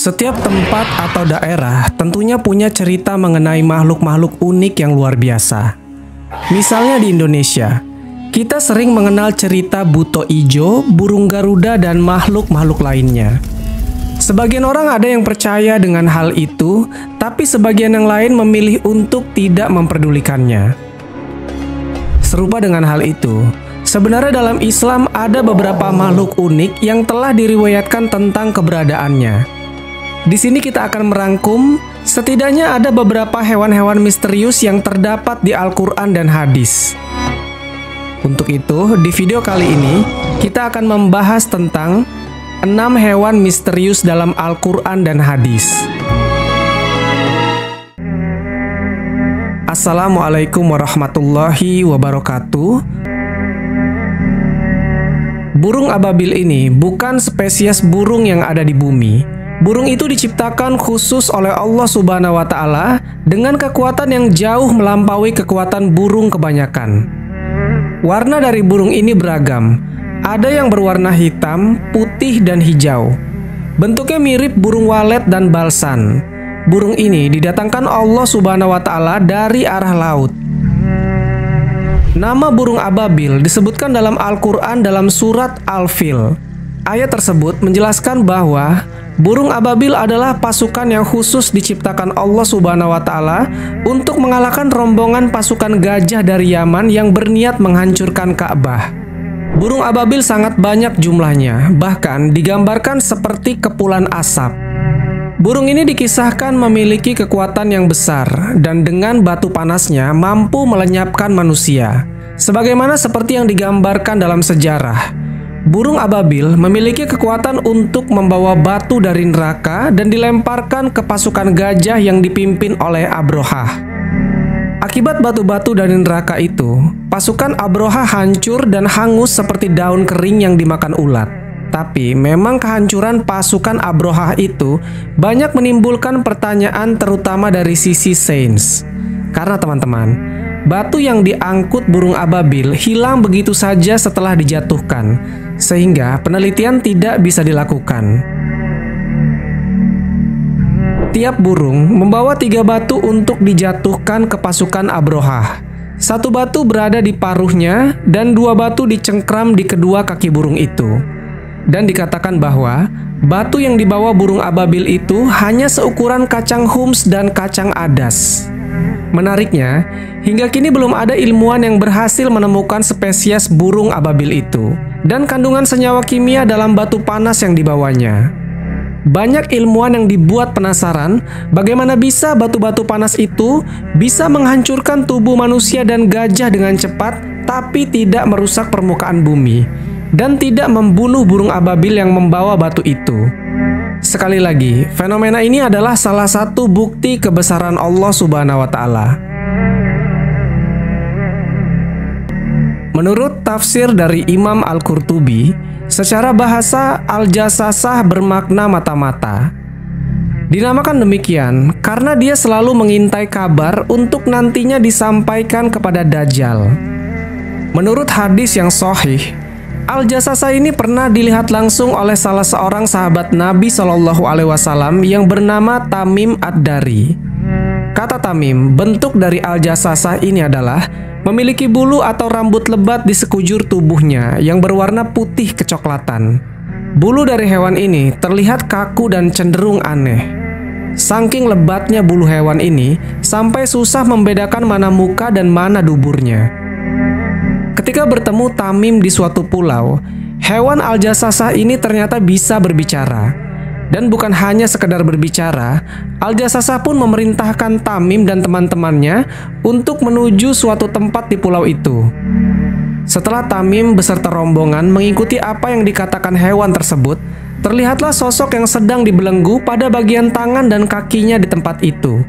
Setiap tempat atau daerah tentunya punya cerita mengenai makhluk-makhluk unik yang luar biasa. Misalnya di Indonesia, kita sering mengenal cerita buto ijo, burung garuda, dan makhluk-makhluk lainnya. Sebagian orang ada yang percaya dengan hal itu, tapi sebagian yang lain memilih untuk tidak memperdulikannya. Serupa dengan hal itu, sebenarnya dalam Islam ada beberapa makhluk unik yang telah diriwayatkan tentang keberadaannya. Di sini kita akan merangkum, setidaknya ada beberapa hewan-hewan misterius yang terdapat di Al-Quran dan hadis. Untuk itu, di video kali ini, kita akan membahas tentang 6 hewan misterius dalam Al-Quran dan hadis. Assalamualaikum warahmatullahi wabarakatuh. Burung ababil ini bukan spesies burung yang ada di bumi. Burung itu diciptakan khusus oleh Allah Subhanahu wa Ta'ala dengan kekuatan yang jauh melampaui kekuatan burung kebanyakan. Warna dari burung ini beragam. Ada yang berwarna hitam, putih, dan hijau. Bentuknya mirip burung walet dan balsan. Burung ini didatangkan Allah Subhanahu wa Ta'ala dari arah laut. Nama burung ababil disebutkan dalam Al-Quran dalam surat Al-Fil. Ayat tersebut menjelaskan bahwa burung ababil adalah pasukan yang khusus diciptakan Allah Subhanahu wa Ta'ala untuk mengalahkan rombongan pasukan gajah dari Yaman yang berniat menghancurkan Ka'bah. Burung ababil sangat banyak jumlahnya, bahkan digambarkan seperti kepulan asap. Burung ini dikisahkan memiliki kekuatan yang besar dan dengan batu panasnya mampu melenyapkan manusia. Sebagaimana seperti yang digambarkan dalam sejarah. Burung ababil memiliki kekuatan untuk membawa batu dari neraka dan dilemparkan ke pasukan gajah yang dipimpin oleh Abrohah. Akibat batu-batu dari neraka itu, pasukan Abrohah hancur dan hangus seperti daun kering yang dimakan ulat. Tapi memang kehancuran pasukan Abrohah itu banyak menimbulkan pertanyaan terutama dari sisi sains. Karena teman-teman, batu yang diangkut burung ababil hilang begitu saja setelah dijatuhkan, sehingga penelitian tidak bisa dilakukan. Tiap burung membawa 3 batu untuk dijatuhkan ke pasukan Abrohah. 1 batu berada di paruhnya dan 2 batu dicengkram di kedua kaki burung itu. Dan dikatakan bahwa batu yang dibawa burung ababil itu hanya seukuran kacang hums dan kacang adas. Menariknya, hingga kini belum ada ilmuwan yang berhasil menemukan spesies burung ababil itu dan kandungan senyawa kimia dalam batu panas yang dibawanya. Banyak ilmuwan yang dibuat penasaran bagaimana bisa batu-batu panas itu bisa menghancurkan tubuh manusia dan gajah dengan cepat tapi tidak merusak permukaan bumi dan tidak membunuh burung ababil yang membawa batu itu. Sekali lagi, fenomena ini adalah salah satu bukti kebesaran Allah Subhanahu wa Ta'ala. Menurut tafsir dari Imam Al-Qurtubi, secara bahasa Al-Jasasah bermakna mata-mata. Dinamakan demikian karena dia selalu mengintai kabar untuk nantinya disampaikan kepada Dajjal. Menurut hadis yang sahih, Al-Jasasah ini pernah dilihat langsung oleh salah seorang sahabat Nabi SAW yang bernama Tamim Ad-Dari. Kata Tamim, bentuk dari Al-Jasasah ini adalah memiliki bulu atau rambut lebat di sekujur tubuhnya yang berwarna putih kecoklatan. Bulu dari hewan ini terlihat kaku dan cenderung aneh. Saking lebatnya bulu hewan ini, sampai susah membedakan mana muka dan mana duburnya. Ketika bertemu Tamim di suatu pulau, hewan Al-Jasasah ini ternyata bisa berbicara. Dan bukan hanya sekedar berbicara, Al-Jasasah pun memerintahkan Tamim dan teman-temannya untuk menuju suatu tempat di pulau itu. Setelah Tamim beserta rombongan mengikuti apa yang dikatakan hewan tersebut, terlihatlah sosok yang sedang dibelenggu pada bagian tangan dan kakinya di tempat itu.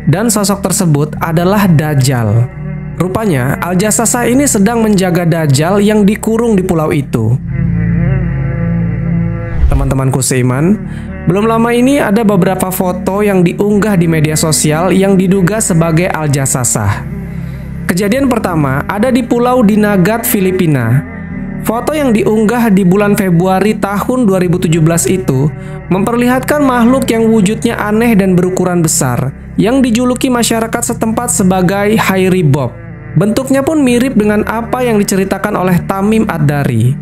Dan sosok tersebut adalah Dajjal. Rupanya, Al-Jasasah ini sedang menjaga Dajjal yang dikurung di pulau itu. Teman-temanku seiman, belum lama ini ada beberapa foto yang diunggah di media sosial yang diduga sebagai Al-Jasasah. Kejadian pertama ada di Pulau Dinagat, Filipina. Foto yang diunggah di bulan Februari tahun 2017 itu memperlihatkan makhluk yang wujudnya aneh dan berukuran besar, yang dijuluki masyarakat setempat sebagai Hairy Bob. Bentuknya pun mirip dengan apa yang diceritakan oleh Tamim Ad-Dari.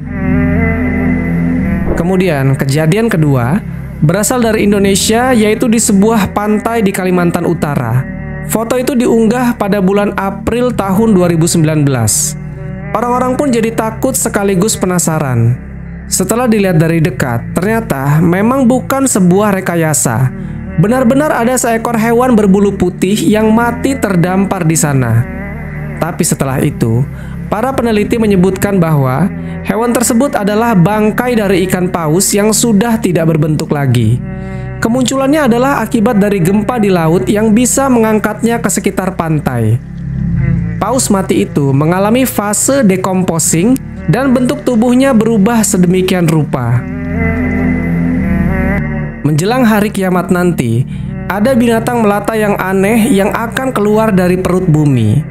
Kemudian, kejadian kedua berasal dari Indonesia, yaitu di sebuah pantai di Kalimantan Utara. Foto itu diunggah pada bulan April tahun 2019. Orang-orang pun jadi takut sekaligus penasaran. Setelah dilihat dari dekat, ternyata memang bukan sebuah rekayasa. Benar-benar ada seekor hewan berbulu putih yang mati terdampar di sana. Tapi setelah itu, para peneliti menyebutkan bahwa hewan tersebut adalah bangkai dari ikan paus yang sudah tidak berbentuk lagi. Kemunculannya adalah akibat dari gempa di laut yang bisa mengangkatnya ke sekitar pantai. Paus mati itu mengalami fase decomposing dan bentuk tubuhnya berubah sedemikian rupa. Menjelang hari kiamat nanti, ada binatang melata yang aneh yang akan keluar dari perut bumi.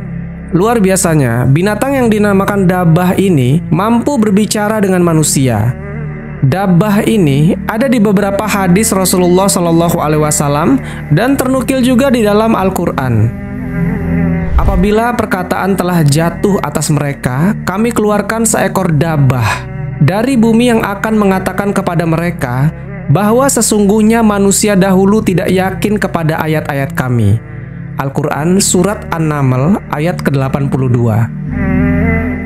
Luar biasanya, binatang yang dinamakan dabah ini mampu berbicara dengan manusia. Dabah ini ada di beberapa hadis Rasulullah SAW dan ternukil juga di dalam Al-Quran. Apabila perkataan telah jatuh atas mereka, kami keluarkan seekor dabah dari bumi yang akan mengatakan kepada mereka bahwa sesungguhnya manusia dahulu tidak yakin kepada ayat-ayat kami. Al-Quran Surat An-Naml ayat ke-82.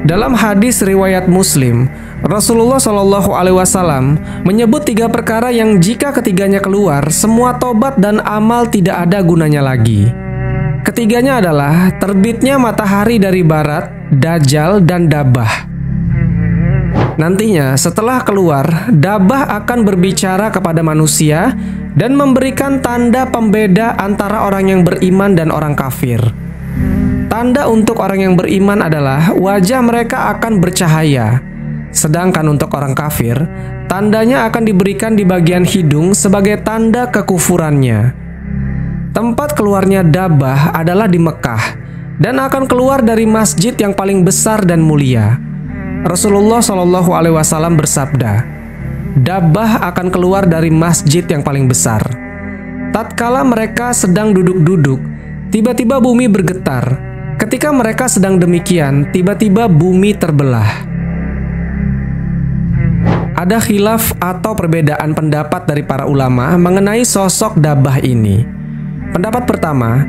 Dalam hadis riwayat Muslim, Rasulullah SAW menyebut 3 perkara yang jika ketiganya keluar, semua tobat dan amal tidak ada gunanya lagi. Ketiganya adalah terbitnya matahari dari barat, Dajjal, dan dabah. Nantinya setelah keluar, dabah akan berbicara kepada manusia dan memberikan tanda pembeda antara orang yang beriman dan orang kafir. Tanda untuk orang yang beriman adalah wajah mereka akan bercahaya. Sedangkan untuk orang kafir, tandanya akan diberikan di bagian hidung sebagai tanda kekufurannya. Tempat keluarnya dabah adalah di Mekah dan akan keluar dari masjid yang paling besar dan mulia. Rasulullah SAW bersabda, dabah akan keluar dari masjid yang paling besar. Tatkala mereka sedang duduk-duduk, tiba-tiba bumi bergetar. Ketika mereka sedang demikian, tiba-tiba bumi terbelah. Ada khilaf atau perbedaan pendapat dari para ulama mengenai sosok dabah ini. Pendapat pertama,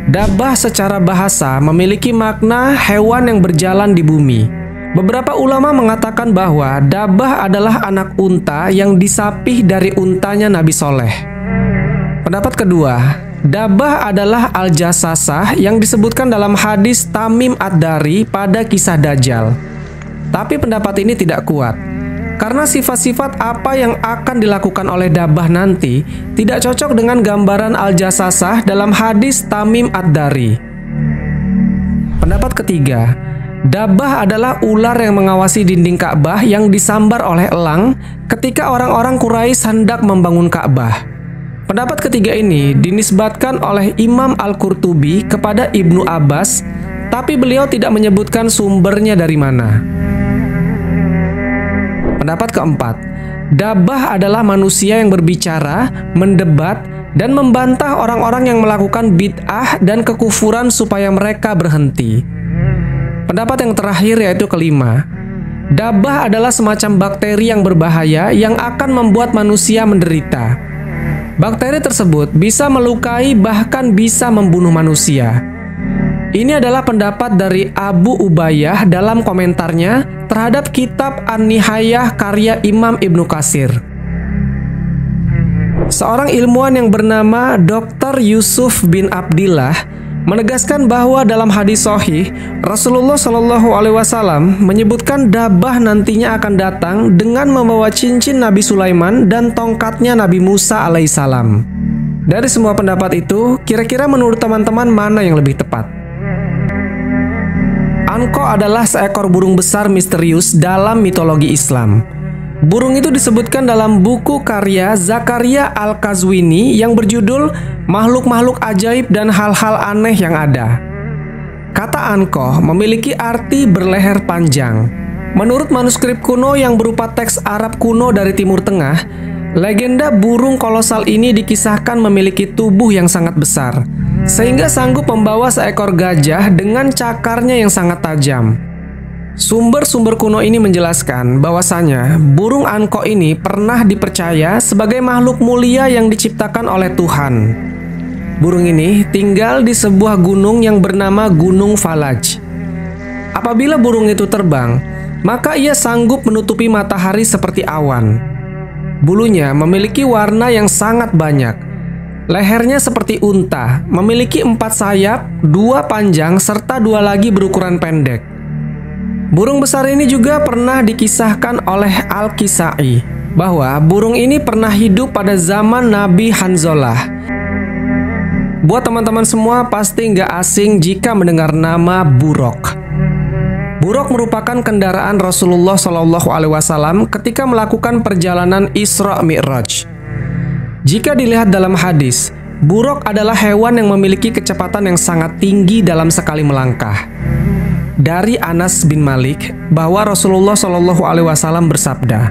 dabah secara bahasa memiliki makna hewan yang berjalan di bumi. Beberapa ulama mengatakan bahwa dabah adalah anak unta yang disapih dari untanya Nabi Soleh. Pendapat kedua, dabah adalah Al-Jassasah yang disebutkan dalam hadis Tamim Ad-Dari pada kisah Dajjal. Tapi pendapat ini tidak kuat, karena sifat-sifat apa yang akan dilakukan oleh dabah nanti tidak cocok dengan gambaran Al-Jassasah dalam hadis Tamim Ad-Dari. Pendapat ketiga, dabah adalah ular yang mengawasi dinding Ka'bah yang disambar oleh elang ketika orang-orang Quraisy hendak membangun Ka'bah. Pendapat ketiga ini dinisbatkan oleh Imam Al-Qurtubi kepada Ibnu Abbas, tapi beliau tidak menyebutkan sumbernya dari mana. Pendapat keempat, dabah adalah manusia yang berbicara, mendebat, dan membantah orang-orang yang melakukan bid'ah dan kekufuran supaya mereka berhenti. Pendapat yang terakhir yaitu kelima, dabah adalah semacam bakteri yang berbahaya yang akan membuat manusia menderita. Bakteri tersebut bisa melukai bahkan bisa membunuh manusia. Ini adalah pendapat dari Abu Ubayyah dalam komentarnya terhadap kitab An-Nihayah karya Imam Ibnu Katsir. Seorang ilmuwan yang bernama Dr. Yusuf bin Abdillah menegaskan bahwa dalam hadis sahih Rasulullah SAW menyebutkan dabah nantinya akan datang dengan membawa cincin Nabi Sulaiman dan tongkatnya Nabi Musa alaihissalam. Dari semua pendapat itu, kira-kira menurut teman-teman mana yang lebih tepat? Anko adalah seekor burung besar misterius dalam mitologi Islam. Burung itu disebutkan dalam buku karya Zakaria Al-Qazwini yang berjudul Makhluk-makhluk Ajaib dan Hal-hal Aneh yang Ada. Kata anko memiliki arti berleher panjang. Menurut manuskrip kuno yang berupa teks Arab kuno dari Timur Tengah, legenda burung kolosal ini dikisahkan memiliki tubuh yang sangat besar, sehingga sanggup membawa seekor gajah dengan cakarnya yang sangat tajam. Sumber-sumber kuno ini menjelaskan bahwasanya burung anko ini pernah dipercaya sebagai makhluk mulia yang diciptakan oleh Tuhan. Burung ini tinggal di sebuah gunung yang bernama Gunung Falaj. Apabila burung itu terbang, maka ia sanggup menutupi matahari seperti awan. Bulunya memiliki warna yang sangat banyak. Lehernya seperti unta, memiliki 4 sayap, 2 panjang, serta 2 lagi berukuran pendek. Burung besar ini juga pernah dikisahkan oleh Al-Kisai bahwa burung ini pernah hidup pada zaman Nabi Hanzalah. Buat teman-teman semua pasti nggak asing jika mendengar nama buruk. Buruk merupakan kendaraan Rasulullah SAW ketika melakukan perjalanan Isra Mi'raj. Jika dilihat dalam hadis, buruk adalah hewan yang memiliki kecepatan yang sangat tinggi dalam sekali melangkah. Dari Anas bin Malik bahwa Rasulullah SAW bersabda,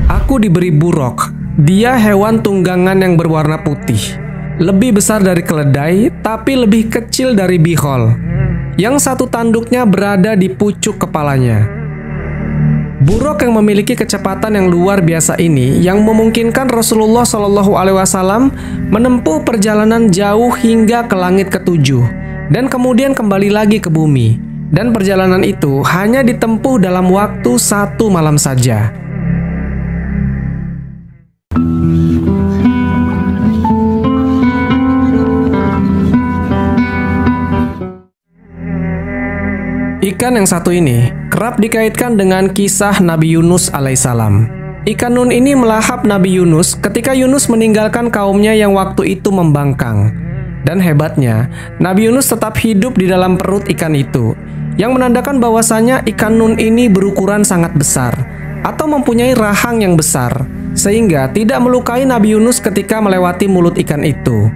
"Aku diberi buruk, dia hewan tunggangan yang berwarna putih, lebih besar dari keledai tapi lebih kecil dari bihol, yang satu tanduknya berada di pucuk kepalanya." Buruk yang memiliki kecepatan yang luar biasa ini yang memungkinkan Rasulullah SAW menempuh perjalanan jauh hingga ke langit ketujuh dan kemudian kembali lagi ke bumi. Dan perjalanan itu hanya ditempuh dalam waktu 1 malam saja. Ikan yang satu ini kerap dikaitkan dengan kisah Nabi Yunus alaihissalam. Ikan nun ini melahap Nabi Yunus ketika Yunus meninggalkan kaumnya yang waktu itu membangkang. Dan hebatnya, Nabi Yunus tetap hidup di dalam perut ikan itu, yang menandakan bahwasanya ikan nun ini berukuran sangat besar atau mempunyai rahang yang besar, sehingga tidak melukai Nabi Yunus ketika melewati mulut ikan itu.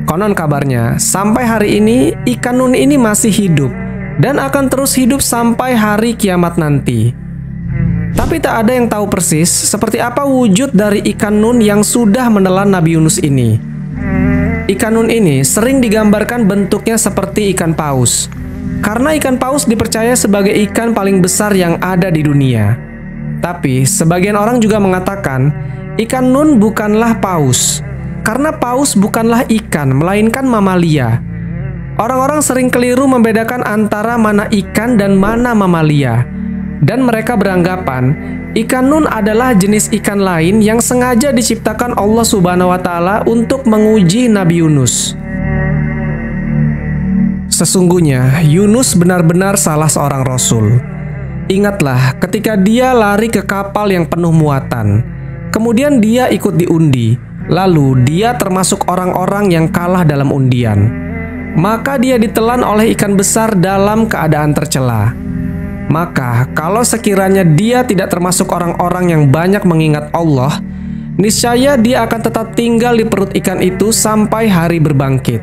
Konon kabarnya, sampai hari ini ikan nun ini masih hidup dan akan terus hidup sampai hari kiamat nanti. Tapi tak ada yang tahu persis seperti apa wujud dari ikan nun yang sudah menelan Nabi Yunus ini. Ikan nun ini sering digambarkan bentuknya seperti ikan paus, karena ikan paus dipercaya sebagai ikan paling besar yang ada di dunia. Tapi sebagian orang juga mengatakan ikan nun bukanlah paus, karena paus bukanlah ikan, melainkan mamalia. Orang-orang sering keliru membedakan antara mana ikan dan mana mamalia, dan mereka beranggapan ikan nun adalah jenis ikan lain yang sengaja diciptakan Allah Subhanahu wa Ta'ala untuk menguji Nabi Yunus. Sesungguhnya Yunus benar-benar salah seorang rasul. Ingatlah ketika dia lari ke kapal yang penuh muatan, kemudian dia ikut diundi, lalu dia termasuk orang-orang yang kalah dalam undian. Maka dia ditelan oleh ikan besar dalam keadaan tercela. Maka kalau sekiranya dia tidak termasuk orang-orang yang banyak mengingat Allah, niscaya dia akan tetap tinggal di perut ikan itu sampai hari berbangkit.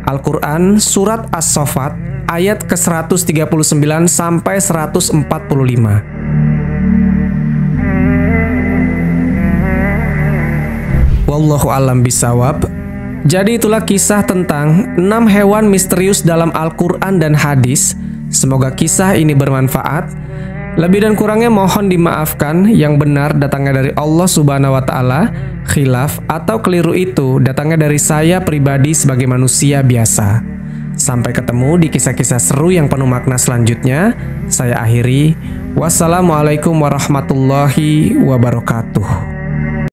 Al-Quran Surat As-Saffat ayat ke-139 sampai 145. Wallahu a'lam bishawab. Jadi itulah kisah tentang 6 hewan misterius dalam Al-Quran dan hadis. Semoga kisah ini bermanfaat. Lebih dan kurangnya mohon dimaafkan. Yang benar datangnya dari Allah Subhanahu wa Ta'ala. Khilaf atau keliru itu datangnya dari saya pribadi sebagai manusia biasa. Sampai ketemu di kisah-kisah seru yang penuh makna selanjutnya. Saya akhiri. Wassalamualaikum warahmatullahi wabarakatuh.